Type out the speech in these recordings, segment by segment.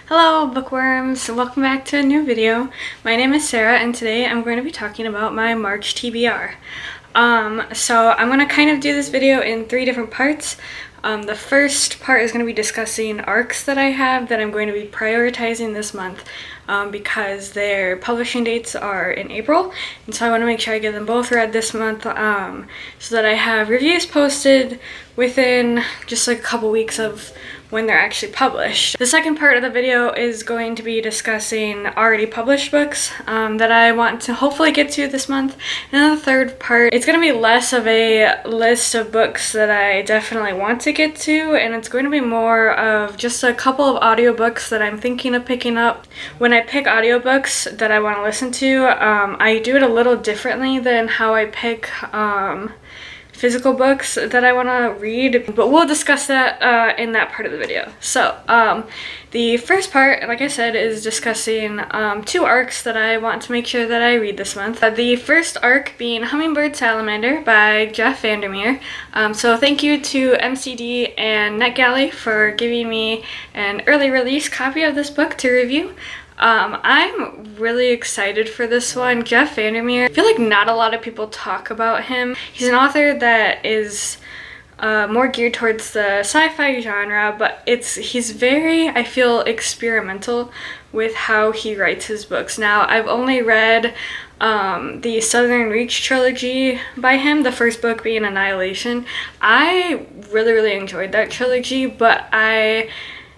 Hello bookworms, welcome back to a new video. My name is Sarah and today I'm going to be talking about my March TBR. So I'm going to kind of do this video in three different parts. The first part is going to be discussing arcs that I have that I'm going to be prioritizing this month because their publishing dates are in April, and so I want to make sure I get them both read this month so that I have reviews posted within just like a couple weeks of when they're actually published. The second part of the video is going to be discussing already published books that I want to hopefully get to this month. And then the third part, it's going to be less of a list of books that I definitely want to get to, and it's going to be more of just a couple of audiobooks that I'm thinking of picking up. When I pick audiobooks that I want to listen to, I do it a little differently than how I pick physical books that I want to read, but we'll discuss that in that part of the video. So the first part, like I said, is discussing two arcs that I want to make sure that I read this month. The first arc being Hummingbird Salamander by Jeff Vandermeer. So thank you to MCD and NetGalley for giving me an early release copy of this book to review. I'm really excited for this one. Jeff Vandermeer, I feel like not a lot of people talk about him. He's an author that is more geared towards the sci-fi genre, but he's very, I feel, experimental with how he writes his books. Now, I've only read the Southern Reach trilogy by him, the first book being Annihilation. I really enjoyed that trilogy, but I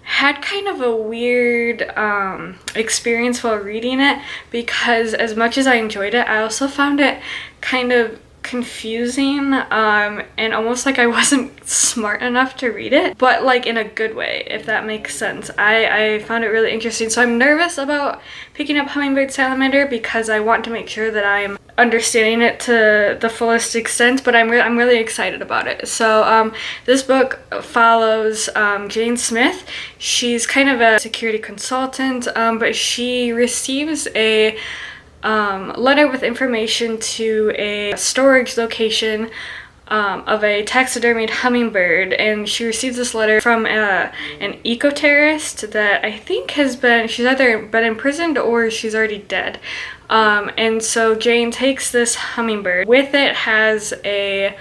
had kind of a weird experience while reading it, because as much as I enjoyed it, I also found it kind of confusing and almost like I wasn't smart enough to read it, but like in a good way, if that makes sense. I found it really interesting, so I'm nervous about picking up Hummingbird Salamander because I want to make sure that I'm understanding it to the fullest extent, but I'm really excited about it. So this book follows Jane Smith. She's kind of a security consultant, but she receives a letter with information to a storage location of a taxidermied hummingbird, and she receives this letter from an eco-terrorist that I think she's either been imprisoned or she's already dead. And so Jane takes this hummingbird. With it has a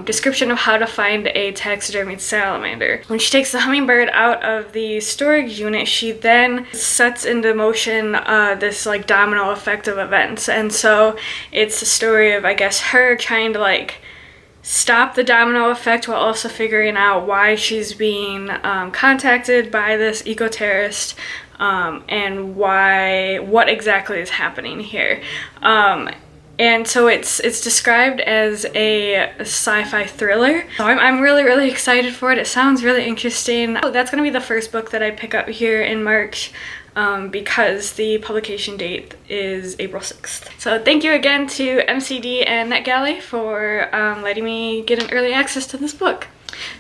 description of how to find a taxidermied salamander. When she takes the hummingbird out of the storage unit, she then sets into motion this like domino effect of events. And so it's a story of, I guess, her trying to like stop the domino effect while also figuring out why she's being contacted by this eco-terrorist and what exactly is happening here. And so it's described as a sci-fi thriller. So I'm really excited for it. It sounds really interesting. That's going to be the first book that I pick up here in March because the publication date is April 6th. So thank you again to MCD and NetGalley for letting me get an early access to this book.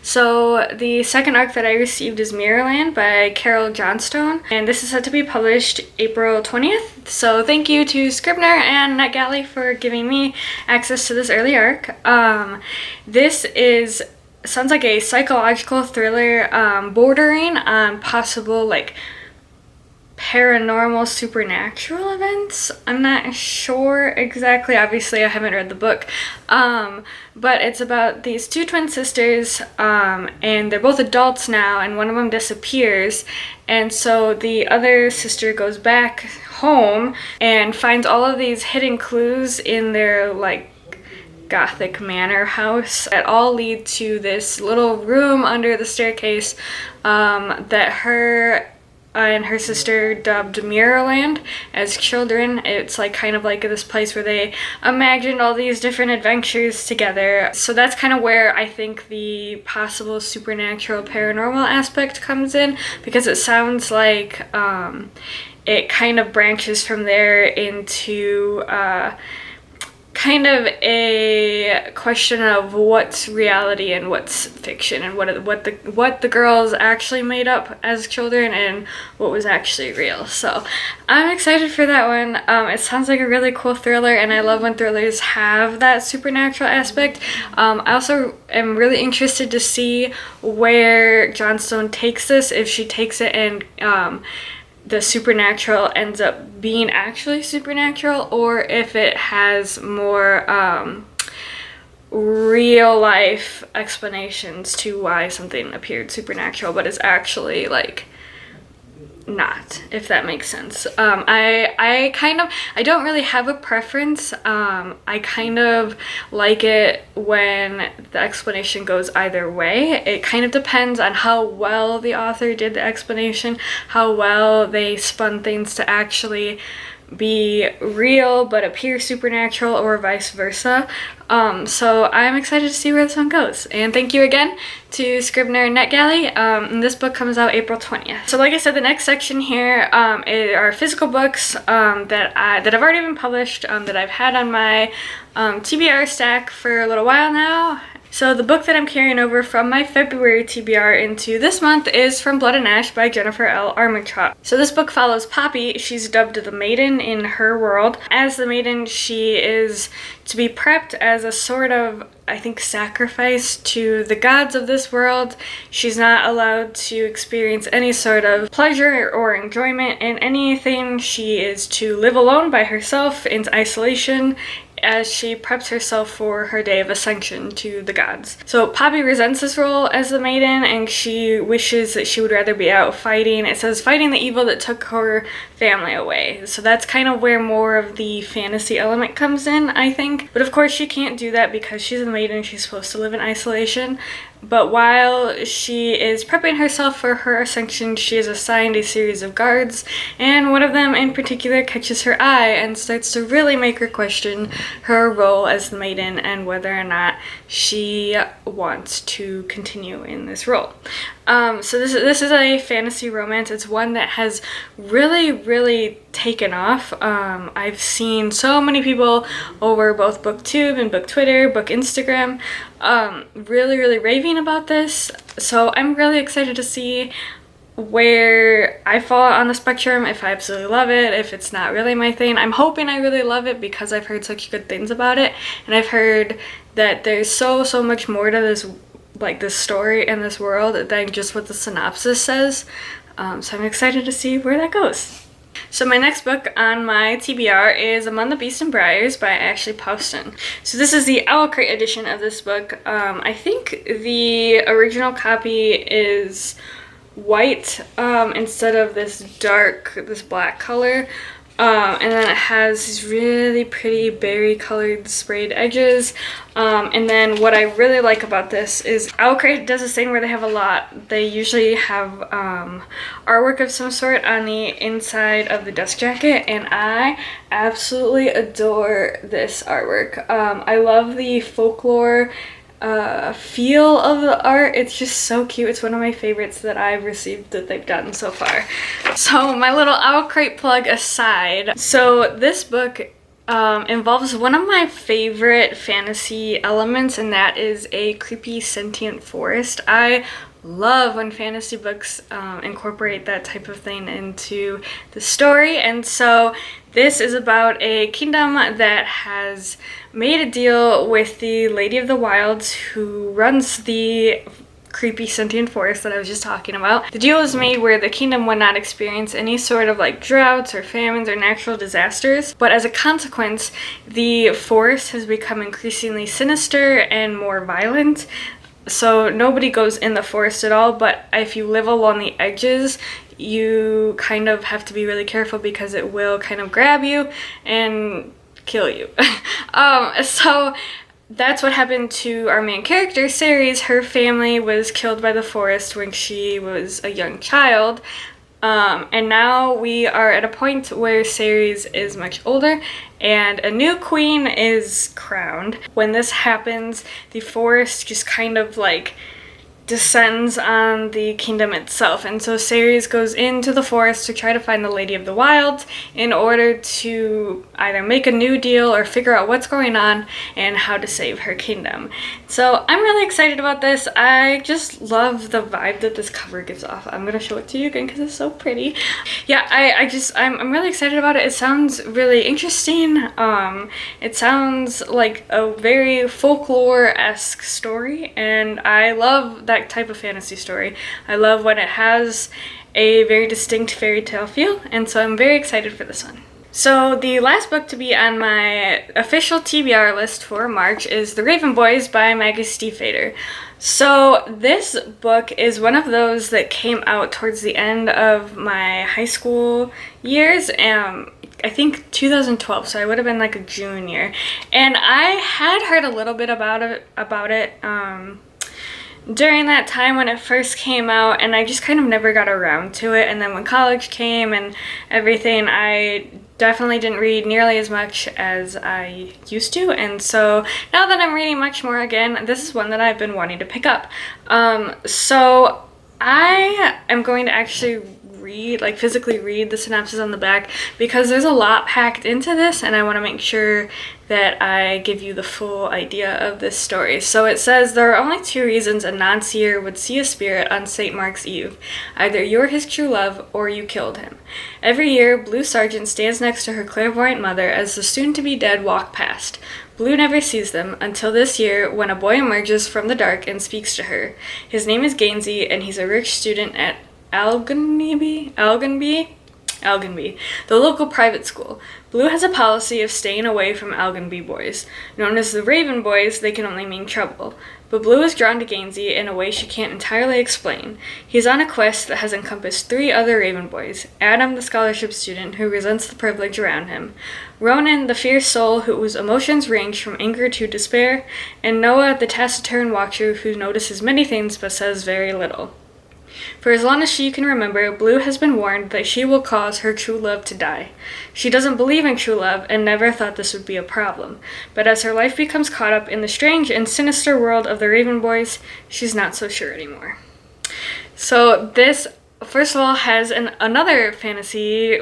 So the second arc that I received is Mirrorland by Carol Johnstone, and this is set to be published April 20th. So thank you to Scribner and NetGalley for giving me access to this early arc. This sounds like a psychological thriller bordering on possible like paranormal supernatural events. I'm not sure exactly, obviously I haven't read the book, but it's about these two twin sisters, and they're both adults now, and one of them disappears, and so the other sister goes back home and finds all of these hidden clues in their like Gothic manor house that all lead to this little room under the staircase that her and her sister dubbed Mirrorland as children. It's like kind of like this place where they imagined all these different adventures together. So that's kind of where I think the possible supernatural paranormal aspect comes in, because it sounds like it kind of branches from there into kind of a question of what's reality and what's fiction, and what the girls actually made up as children and what was actually real. So I'm excited for that one. It sounds like a really cool thriller, and I love when thrillers have that supernatural aspect. I also am really interested to see where Johnstone takes this, if she takes it and the supernatural ends up being actually supernatural, or if it has more real life explanations to why something appeared supernatural but is actually like not, if that makes sense. I don't really have a preference. I kind of like it when the explanation goes either way. It kind of depends on how well the author did the explanation, how well they spun things to actually be real but appear supernatural, or vice versa. So I'm excited to see where this one goes. And thank you again to Scribner and NetGalley. And this book comes out April 20th. So like I said, the next section here are physical books that have already been published, that I've had on my TBR stack for a little while now. So the book that I'm carrying over from my February TBR into this month is From Blood and Ash by Jennifer L. Armentrout. So this book follows Poppy. She's dubbed the Maiden in her world. As the Maiden, she is to be prepped as a sort of, I think, sacrifice to the gods of this world. She's not allowed to experience any sort of pleasure or enjoyment in anything. She is to live alone by herself in isolation as she preps herself for her day of ascension to the gods. So Poppy resents this role as the Maiden, and she wishes that she would rather be out fighting. It says fighting the evil that took her family away. So that's kind of where more of the fantasy element comes in, I think. But of course she can't do that because she's a Maiden. She's supposed to live in isolation. But while she is prepping herself for her ascension, she is assigned a series of guards, and one of them in particular catches her eye and starts to really make her question her role as the Maiden and whether or not she wants to continue in this role. So this is a fantasy romance. It's one that has really taken off. I've seen so many people over both BookTube and Book Twitter, Book Instagram, really raving about this. So I'm really excited to see where I fall on the spectrum, if I absolutely love it, if it's not really my thing. I'm hoping I really love it because I've heard such good things about it, and I've heard that there's so much more to this, like this story and this world, than just what the synopsis says. So I'm excited to see where that goes. So my next book on my TBR is Among the Beasts and Briars by Ashley Poston. So this is the Owl Crate edition of this book. I think the original copy is white instead of this black color. And then it has these really pretty berry colored sprayed edges. And then what I really like about this is Owl Crate does this thing where they have a lot. They usually have artwork of some sort on the inside of the dust jacket, and I absolutely adore this artwork. I love the folklore feel of the art. It's just so cute. It's one of my favorites that I've received that they've done so far. So my little Owl Crate plug aside, so this book involves one of my favorite fantasy elements, and that is a creepy sentient forest. I love when fantasy books incorporate that type of thing into the story, and so this is about a kingdom that has made a deal with the Lady of the Wilds, who runs the creepy sentient forest that I was just talking about. The deal was made where the kingdom would not experience any sort of like droughts or famines or natural disasters, but as a consequence, the forest has become increasingly sinister and more violent. So nobody goes in the forest at all, but if you live along the edges, you kind of have to be really careful because it will kind of grab you and kill you. So that's what happened to our main character, Ceres. Her family was killed by the forest when she was a young child. And now we are at a point where Ceres is much older and a new queen is crowned. When this happens, the forest just kind of like descends on the kingdom itself. And so Ceres goes into the forest to try to find the Lady of the Wilds in order to either make a new deal or figure out what's going on and how to save her kingdom. So I'm really excited about this. I just love the vibe that this cover gives off. I'm gonna show it to you again because it's so pretty. Yeah, I'm really excited about it. It sounds really interesting. It sounds like a very folklore-esque story, and I love that type of fantasy story. I love when it has a very distinct fairy tale feel, and so I'm very excited for this one. So the last book to be on my official TBR list for March is The Raven Boys by Maggie Stiefvater. So this book is one of those that came out towards the end of my high school years, I think 2012, so I would have been like a junior, and I had heard a little bit about it during that time when it first came out, and I just kind of never got around to it. And then when college came and everything, I definitely didn't read nearly as much as I used to, and so now that I'm reading much more again, this is one that I've been wanting to pick up. So I am going to actually physically read the synopsis on the back because there's a lot packed into this, and I want to make sure that I give you the full idea of this story. So it says, there are only two reasons a non-seer would see a spirit on St. Mark's Eve. Either you're his true love or you killed him. Every year, Blue Sargent stands next to her clairvoyant mother as the soon-to-be dead walk past. Blue never sees them until this year when a boy emerges from the dark and speaks to her. His name is Gainsey, and he's a rich student at Algenby, the local private school. Blue has a policy of staying away from Algenby boys. Known as the Raven Boys, they can only mean trouble. But Blue is drawn to Gainsey in a way she can't entirely explain. He's on a quest that has encompassed 3 other Raven Boys: Adam, the scholarship student who resents the privilege around him; Ronan, the fierce soul whose emotions range from anger to despair; and Noah, the taciturn watcher who notices many things but says very little. For as long as she can remember, Blue has been warned that she will cause her true love to die. She doesn't believe in true love and never thought this would be a problem. But as her life becomes caught up in the strange and sinister world of the Raven Boys, she's not so sure anymore. So this, first of all, has another fantasy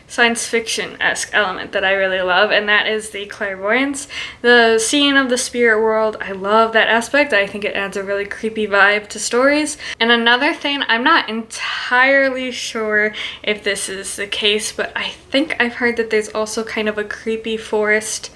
science fiction-esque element that I really love, and that is the clairvoyance, the seeing of the spirit world. I love that aspect. I think it adds a really creepy vibe to stories. And another thing, I'm not entirely sure if this is the case, but I think I've heard that there's also kind of a creepy forest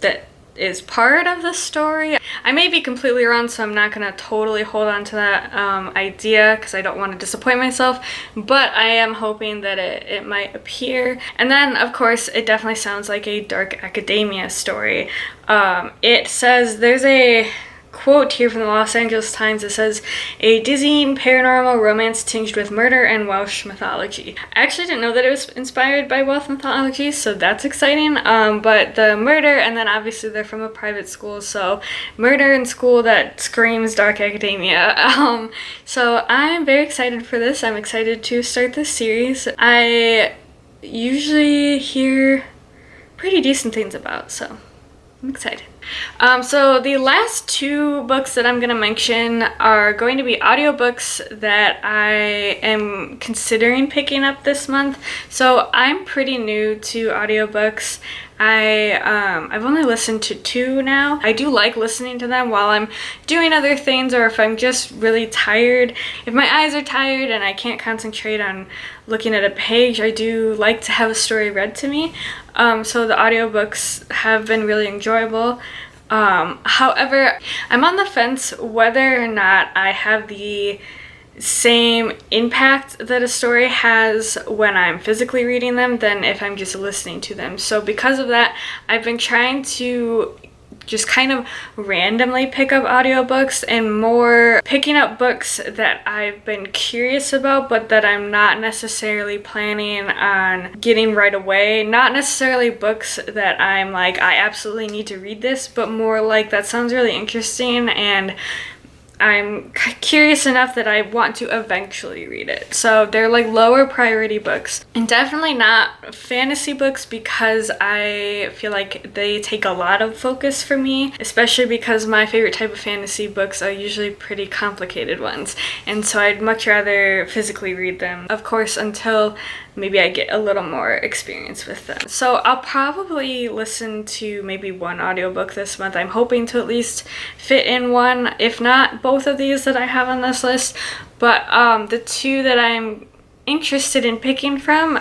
that is part of the story. I may be completely wrong, so I'm not going to totally hold on to that idea because I don't want to disappoint myself, but I am hoping that it might appear. And then, of course, it definitely sounds like a dark academia story. It says, there's a quote here from the Los Angeles Times that says, a dizzying paranormal romance tinged with murder and Welsh mythology. I actually didn't know that it was inspired by Welsh mythology, so that's exciting. But the murder, and then obviously they're from a private school, so murder in school, that screams dark academia. So I'm very excited for this. I'm excited to start this series. I usually hear pretty decent things about, so I'm excited. So the last 2 books that I'm going to mention are going to be audiobooks that I am considering picking up this month. So I'm pretty new to audiobooks. I've only listened to 2 now. I do like listening to them while I'm doing other things, or if I'm just really tired. If my eyes are tired and I can't concentrate on looking at a page, I do like to have a story read to me. So the audiobooks have been really enjoyable. However, I'm on the fence whether or not I have the same impact that a story has when I'm physically reading them than if I'm just listening to them. So because of that, I've been trying to just kind of randomly pick up audiobooks and more picking up books that I've been curious about but that I'm not necessarily planning on getting right away. Not necessarily books that I'm like, I absolutely need to read this, but more like, that sounds really interesting and I'm curious enough that I want to eventually read it. So they're like lower priority books, and definitely not fantasy books because I feel like they take a lot of focus for me, especially because my favorite type of fantasy books are usually pretty complicated ones, and so I'd much rather physically read them, of course, until maybe I get a little more experience with them. So I'll probably listen to maybe one audiobook this month. I'm hoping to at least fit in one, if not both of these that I have on this list. But the two that I'm interested in picking from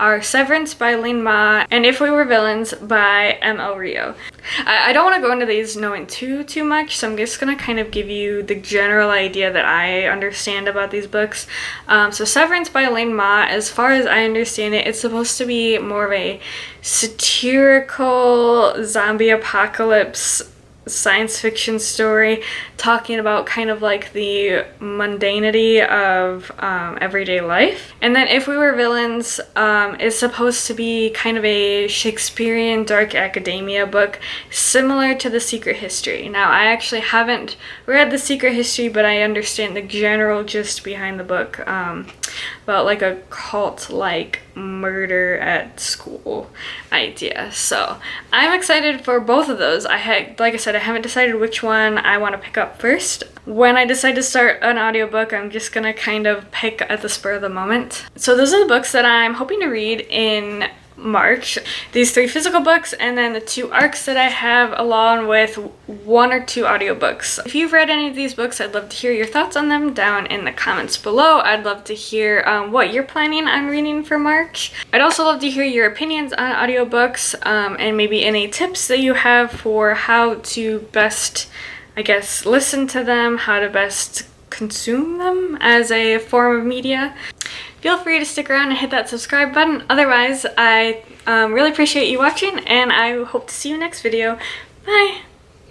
are Severance by Lin Ma and If We Were Villains by M.L. Rio. I don't want to go into these knowing too much, so I'm just going to kind of give you the general idea that I understand about these books. So Severance by Lin Ma, as far as I understand it, it's supposed to be more of a satirical zombie apocalypse science fiction story talking about kind of like the mundanity of everyday life. And then If We Were Villains is supposed to be kind of a Shakespearean dark academia book similar to The Secret History. Now, I actually haven't read The Secret History, but I understand the general gist behind the book, about like a cult-like murder at school idea. So I'm excited for both of those. Like I said, I haven't decided which one I want to pick up first. When I decide to start an audiobook, I'm just gonna kind of pick at the spur of the moment. So those are the books that I'm hoping to read in March. These 3 physical books, and then the 2 arcs that I have, along with 1 or 2 audiobooks. If you've read any of these books, I'd love to hear your thoughts on them down in the comments below. I'd love to hear what you're planning on reading for March. I'd also love to hear your opinions on audiobooks, and maybe any tips that you have for how to best, I guess, listen to them, how to best consume them as a form of media. Feel free to stick around and hit that subscribe button. Otherwise, I really appreciate you watching, and I hope to see you next video. Bye!